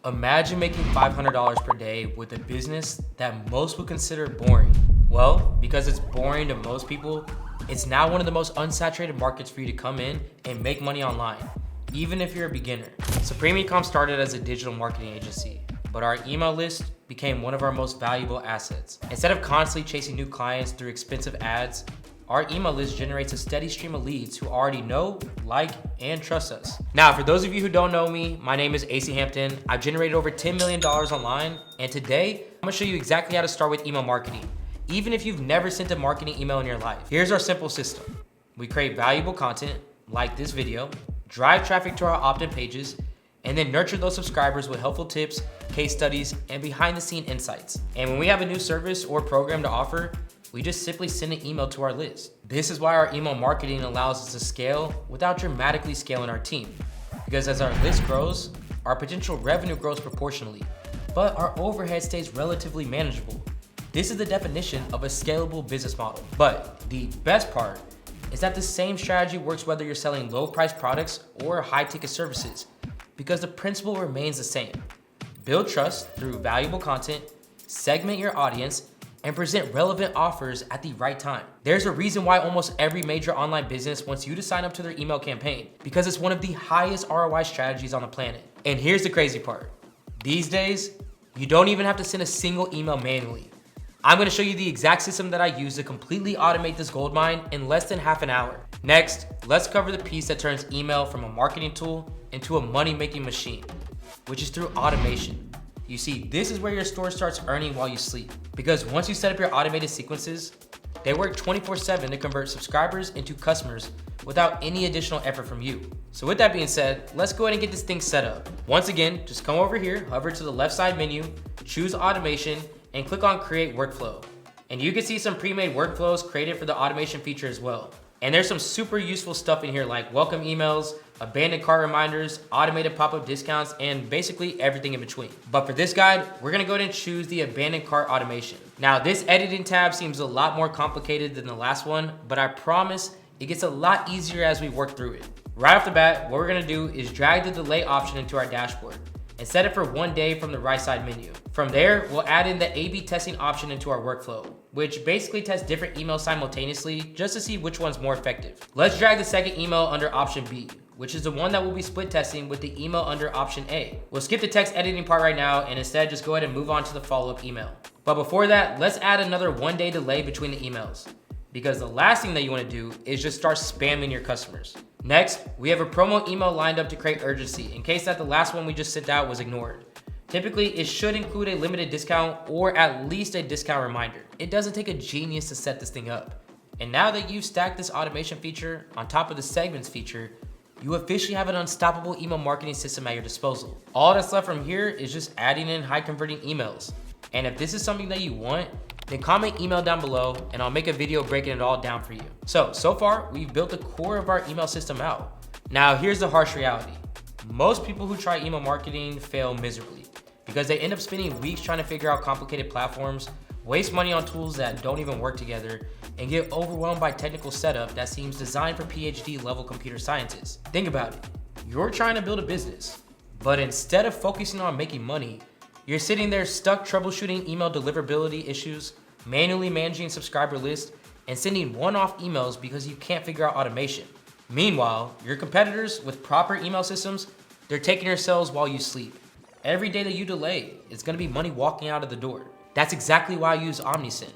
Imagine making $500 per day with a business that most would consider boring. Well, because it's boring to most people, it's now one of the most unsaturated markets for you to come in and make money online, even if you're a beginner. Supreme Ecom started as a digital marketing agency, but our email list became one of our most valuable assets. Instead of constantly chasing new clients through expensive ads, our email list generates a steady stream of leads who already know, like, and trust us. Now, for those of you who don't know me, my name is AC Hampton. I've generated over $10 million online, and today, I'm gonna show you exactly how to start with email marketing, even if you've never sent a marketing email in your life. Here's our simple system. We create valuable content, like this video, drive traffic to our opt-in pages, and then nurture those subscribers with helpful tips, case studies, and behind-the-scene insights. And when we have a new service or program to offer, we just simply send an email to our list. This is why our email marketing allows us to scale without dramatically scaling our team. Because as our list grows, our potential revenue grows proportionally, but our overhead stays relatively manageable. This is the definition of a scalable business model. But the best part is that the same strategy works whether you're selling low-priced products or high-ticket services, because the principle remains the same. Build trust through valuable content, segment your audience, and present relevant offers at the right time. There's a reason why almost every major online business wants you to sign up to their email campaign, because it's one of the highest ROI strategies on the planet. And here's the crazy part. These days, you don't even have to send a single email manually. I'm gonna show you the exact system that I use to completely automate this goldmine in less than half an hour. Next, let's cover the piece that turns email from a marketing tool into a money-making machine, which is through automation. You see, this is where your store starts earning while you sleep. Because once you set up your automated sequences, they work 24/7 to convert subscribers into customers without any additional effort from you. So with that being said, let's go ahead and get this thing set up. Once again, just come over here, hover to the left side menu, choose automation, and click on create workflow. And you can see some pre-made workflows created for the automation feature as well. And there's some super useful stuff in here like welcome emails, abandoned cart reminders, automated pop-up discounts, and basically everything in between. But for this guide, we're gonna go ahead and choose the abandoned cart automation. Now, this editing tab seems a lot more complicated than the last one, but I promise it gets a lot easier as we work through it. Right off the bat, what we're gonna do is drag the delay option into our dashboard and set it for 1 day from the right side menu. From there, we'll add in the A/B testing option into our workflow, which basically tests different emails simultaneously just to see which one's more effective. Let's drag the second email under option B, which is the one that we'll be split testing with the email under option A. We'll skip the text editing part right now and instead just go ahead and move on to the follow-up email. But before that, let's add another 1 day delay between the emails, because the last thing that you wanna do is just start spamming your customers. Next, we have a promo email lined up to create urgency in case that the last one we just sent out was ignored. Typically, it should include a limited discount or at least a discount reminder. It doesn't take a genius to set this thing up. And now that you've stacked this automation feature on top of the segments feature, you officially have an unstoppable email marketing system at your disposal. All that's left from here is just adding in high converting emails. And if this is something that you want, then comment email down below and I'll make a video breaking it all down for you. So far, we've built the core of our email system out. Now, here's the harsh reality. Most people who try email marketing fail miserably because they end up spending weeks trying to figure out complicated platforms, waste money on tools that don't even work together, and get overwhelmed by technical setup that seems designed for PhD level computer scientists. Think about it. You're trying to build a business, but instead of focusing on making money, you're sitting there stuck troubleshooting email deliverability issues, manually managing subscriber lists, and sending one-off emails because you can't figure out automation. Meanwhile, your competitors with proper email systems, they're taking your sales while you sleep. Every day that you delay, it's gonna be money walking out of the door. That's exactly why I use Omnisend.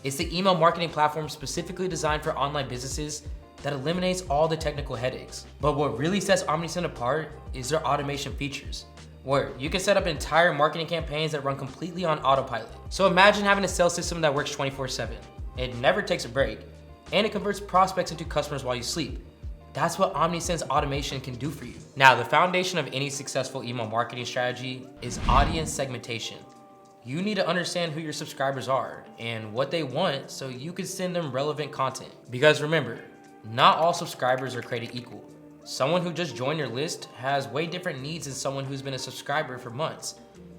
It's the email marketing platform specifically designed for online businesses that eliminates all the technical headaches. But what really sets Omnisend apart is their automation features, where you can set up entire marketing campaigns that run completely on autopilot. So imagine having a sales system that works 24/7. It never takes a break, and it converts prospects into customers while you sleep. That's what Omnisend's automation can do for you. Now, the foundation of any successful email marketing strategy is audience segmentation. You need to understand who your subscribers are and what they want so you can send them relevant content. Because remember, not all subscribers are created equal. Someone who just joined your list has way different needs than someone who's been a subscriber for months.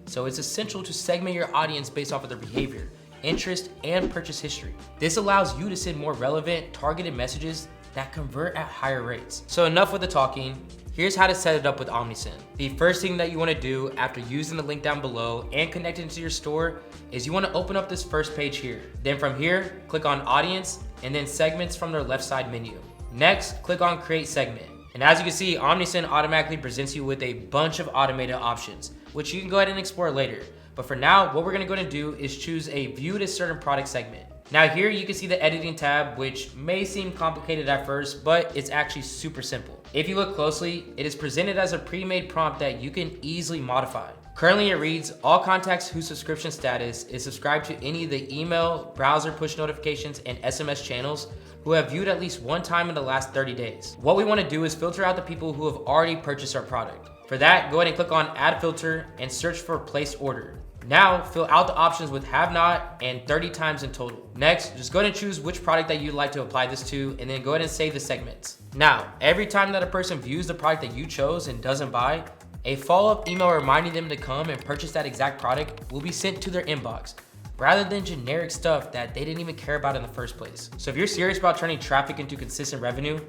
So it's essential to segment your audience based off of their behavior, interest, and purchase history. This allows you to send more relevant, targeted messages that convert at higher rates. So enough with the talking. Here's how to set it up with Omnisend. The first thing that you want to do after using the link down below and connecting to your store is you want to open up this first page here. Then from here, click on Audience and then Segments from their left side menu. Next, click on Create Segment. And as you can see, Omnisend automatically presents you with a bunch of automated options, which you can go ahead and explore later. But for now, what we're gonna go ahead and do is choose a View to Certain Product segment. Now here you can see the editing tab, which may seem complicated at first, but it's actually super simple. If you look closely, it is presented as a pre-made prompt that you can easily modify. Currently it reads, all contacts whose subscription status is subscribed to any of the email, browser push notifications, and SMS channels who have viewed at least one time in the last 30 days. What we wanna do is filter out the people who have already purchased our product. For that, go ahead and click on Add Filter and search for Place Order. Now, fill out the options with have not and 30 times in total. Next, just go ahead and choose which product that you'd like to apply this to, and then go ahead and save the segments. Now, every time that a person views the product that you chose and doesn't buy, a follow-up email reminding them to come and purchase that exact product will be sent to their inbox, rather than generic stuff that they didn't even care about in the first place. So if you're serious about turning traffic into consistent revenue,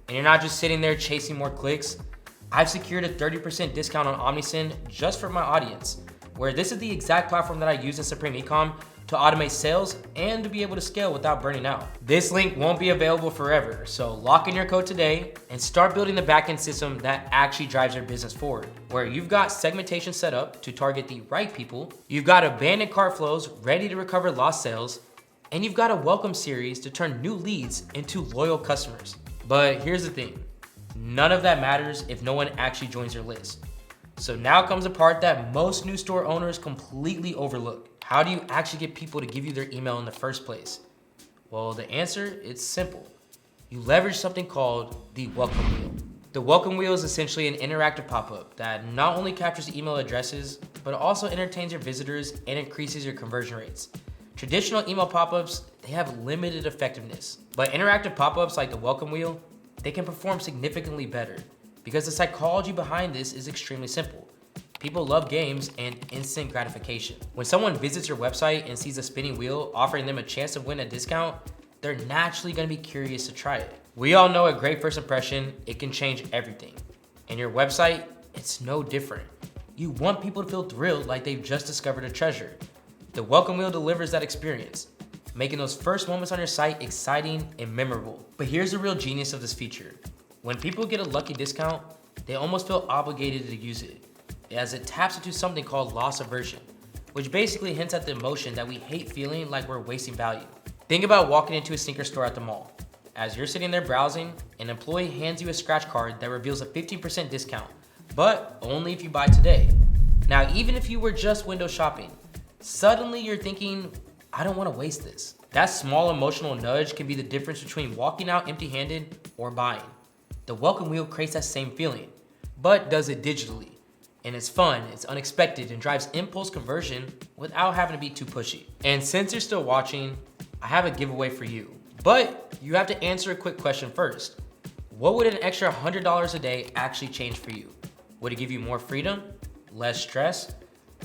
and you're not just sitting there chasing more clicks, I've secured a 30% discount on Omnisend just for my audience, where this is the exact platform that I use in Supreme Ecom to automate sales and to be able to scale without burning out. This link won't be available forever, so lock in your code today and start building the backend system that actually drives your business forward, where you've got segmentation set up to target the right people, you've got abandoned cart flows ready to recover lost sales, and you've got a welcome series to turn new leads into loyal customers. But here's the thing, none of that matters if no one actually joins your list. So now comes the part that most new store owners completely overlook. How do you actually get people to give you their email in the first place? Well, the answer, it's simple. You leverage something called the welcome wheel. The welcome wheel is essentially an interactive pop-up that not only captures email addresses, but also entertains your visitors and increases your conversion rates. Traditional email pop-ups, they have limited effectiveness, but interactive pop-ups like the welcome wheel, they can perform significantly better. Because the psychology behind this is extremely simple. People love games and instant gratification. When someone visits your website and sees a spinning wheel offering them a chance to win a discount, they're naturally gonna be curious to try it. We all know a great first impression, it can change everything. And your website, it's no different. You want people to feel thrilled like they've just discovered a treasure. The welcome wheel delivers that experience, making those first moments on your site exciting and memorable. But here's the real genius of this feature. When people get a lucky discount, they almost feel obligated to use it, as it taps into something called loss aversion, which basically hints at the emotion that we hate feeling like we're wasting value. Think about walking into a sneaker store at the mall. As you're sitting there browsing, an employee hands you a scratch card that reveals a 15% discount, but only if you buy today. Now, even if you were just window shopping, suddenly you're thinking, I don't want to waste this. That small emotional nudge can be the difference between walking out empty-handed or buying. The welcome wheel creates that same feeling, but does it digitally. And it's fun, it's unexpected, and drives impulse conversion without having to be too pushy. And since you're still watching, I have a giveaway for you. But you have to answer a quick question first. What would an extra $100 a day actually change for you? Would it give you more freedom? Less stress?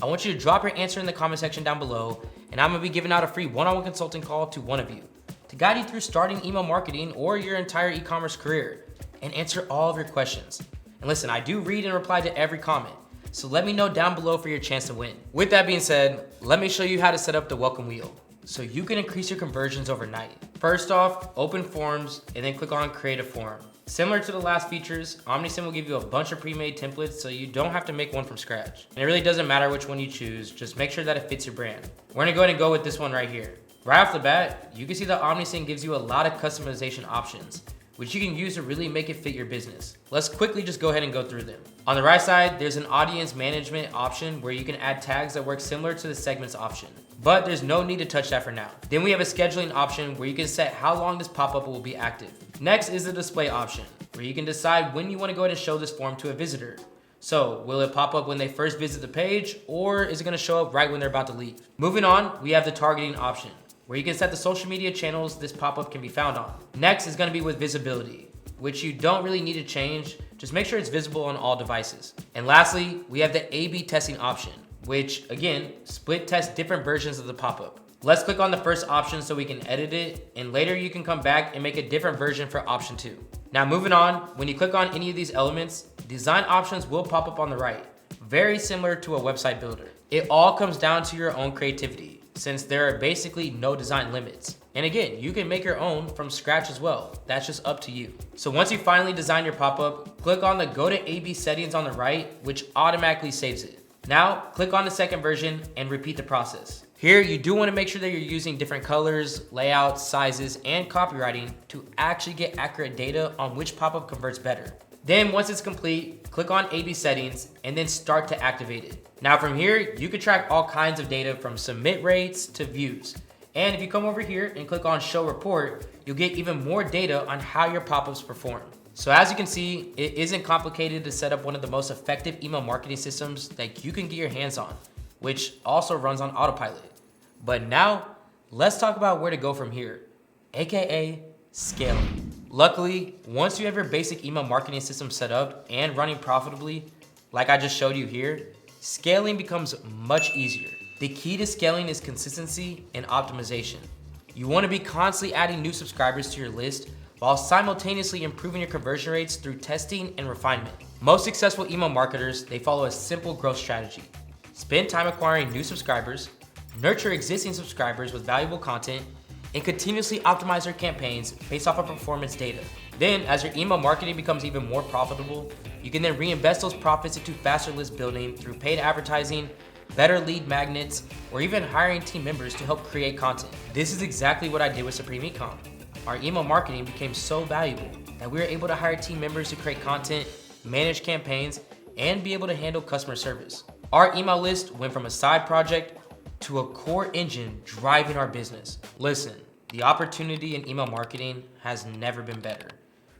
I want you to drop your answer in the comment section down below, and I'm gonna be giving out a free one-on-one consulting call to one of you to guide you through starting email marketing or your entire e-commerce career and answer all of your questions. And listen, I do read and reply to every comment, so let me know down below for your chance to win. With that being said, let me show you how to set up the welcome wheel so you can increase your conversions overnight. First off, open forms and then click on create a form. Similar to the last features, Omnisend will give you a bunch of pre-made templates so you don't have to make one from scratch. And it really doesn't matter which one you choose, just make sure that it fits your brand. We're gonna go ahead and go with this one right here. Right off the bat, you can see that Omnisend gives you a lot of customization options, which you can use to really make it fit your business. Let's quickly just go ahead and go through them. On the right side, there's an audience management option where you can add tags that work similar to the segments option, but there's no need to touch that for now. Then we have a scheduling option where you can set how long this pop-up will be active. Next is the display option, where you can decide when you want to go ahead and show this form to a visitor. So will it pop up when they first visit the page, or is it gonna show up right when they're about to leave? Moving on, we have the targeting option, where you can set the social media channels this pop-up can be found on. Next is gonna be with visibility, which you don't really need to change, just make sure it's visible on all devices. And lastly, we have the A/B testing option, which again, split test different versions of the pop-up. Let's click on the first option so we can edit it, and later you can come back and make a different version for option 2. Now moving on, when you click on any of these elements, design options will pop up on the right, very similar to a website builder. It all comes down to your own creativity, since there are basically no design limits. And again, you can make your own from scratch as well. That's just up to you. So once you finally design your pop-up, click on the Go to A/B settings on the right, which automatically saves it. Now, click on the second version and repeat the process. Here, you do want to make sure that you're using different colors, layouts, sizes, and copywriting to actually get accurate data on which pop-up converts better. Then once it's complete, click on A/B settings and then start to activate it. Now from here, you can track all kinds of data from submit rates to views. And if you come over here and click on show report, you'll get even more data on how your pop-ups perform. So as you can see, it isn't complicated to set up one of the most effective email marketing systems that you can get your hands on, which also runs on autopilot. But now, let's talk about where to go from here, aka scaling. Luckily, once you have your basic email marketing system set up and running profitably, like I just showed you here, scaling becomes much easier. The key to scaling is consistency and optimization. You want to be constantly adding new subscribers to your list while simultaneously improving your conversion rates through testing and refinement. Most successful email marketers, they follow a simple growth strategy. Spend time acquiring new subscribers, nurture existing subscribers with valuable content, and continuously optimize your campaigns based off of performance data. Then, as your email marketing becomes even more profitable, you can then reinvest those profits into faster list building through paid advertising, better lead magnets, or even hiring team members to help create content. This is exactly what I did with Supreme Ecom. Our email marketing became so valuable that we were able to hire team members to create content, manage campaigns, and be able to handle customer service. Our email list went from a side project to a core engine driving our business. Listen, the opportunity in email marketing has never been better.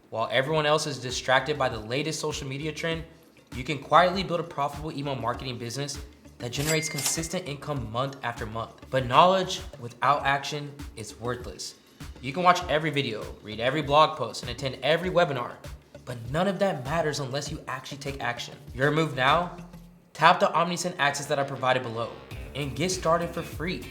While everyone else is distracted by the latest social media trend, you can quietly build a profitable email marketing business that generates consistent income month after month. But knowledge without action is worthless. You can watch every video, read every blog post, and attend every webinar, but none of that matters unless you actually take action. Your move now? Tap the OmniSend access that I provided below and get started for free.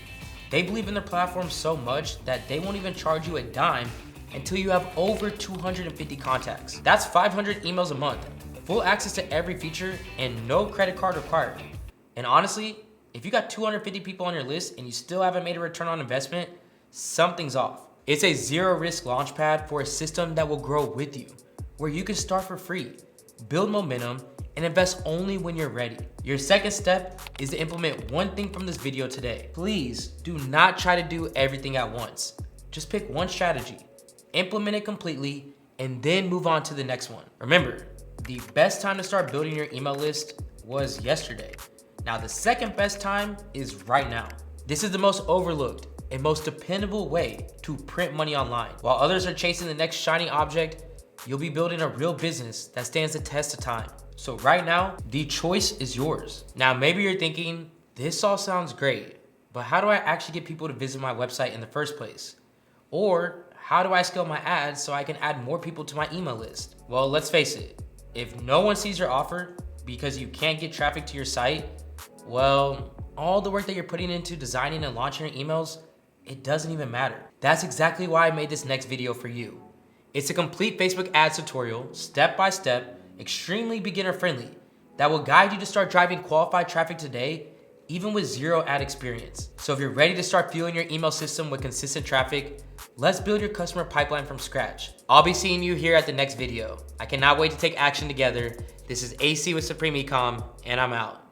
They believe in their platform so much that they won't even charge you a dime until you have over 250 contacts. That's 500 emails a month, full access to every feature, and no credit card required. And honestly, if you got 250 people on your list and you still haven't made a return on investment, something's off. It's a zero risk launchpad for a system that will grow with you, where you can start for free, build momentum, and invest only when you're ready. Your second step is to implement one thing from this video today. Please do not try to do everything at once. Just pick one strategy, implement it completely, and then move on to the next one. Remember, the best time to start building your email list was yesterday. Now the second best time is right now. This is the most overlooked and most dependable way to print money online. While others are chasing the next shiny object, you'll be building a real business that stands the test of time. So right now, the choice is yours. Now maybe you're thinking, this all sounds great, but how do I actually get people to visit my website in the first place? Or how do I scale my ads so I can add more people to my email list? Well, let's face it, if no one sees your offer because you can't get traffic to your site, well, all the work that you're putting into designing and launching your emails, it doesn't even matter. That's exactly why I made this next video for you. It's a complete Facebook ads tutorial, step-by-step, extremely beginner-friendly, that will guide you to start driving qualified traffic today, even with zero ad experience. So if you're ready to start fueling your email system with consistent traffic, let's build your customer pipeline from scratch. I'll be seeing you here at the next video. I cannot wait to take action together. This is AC with Supreme Ecom, and I'm out.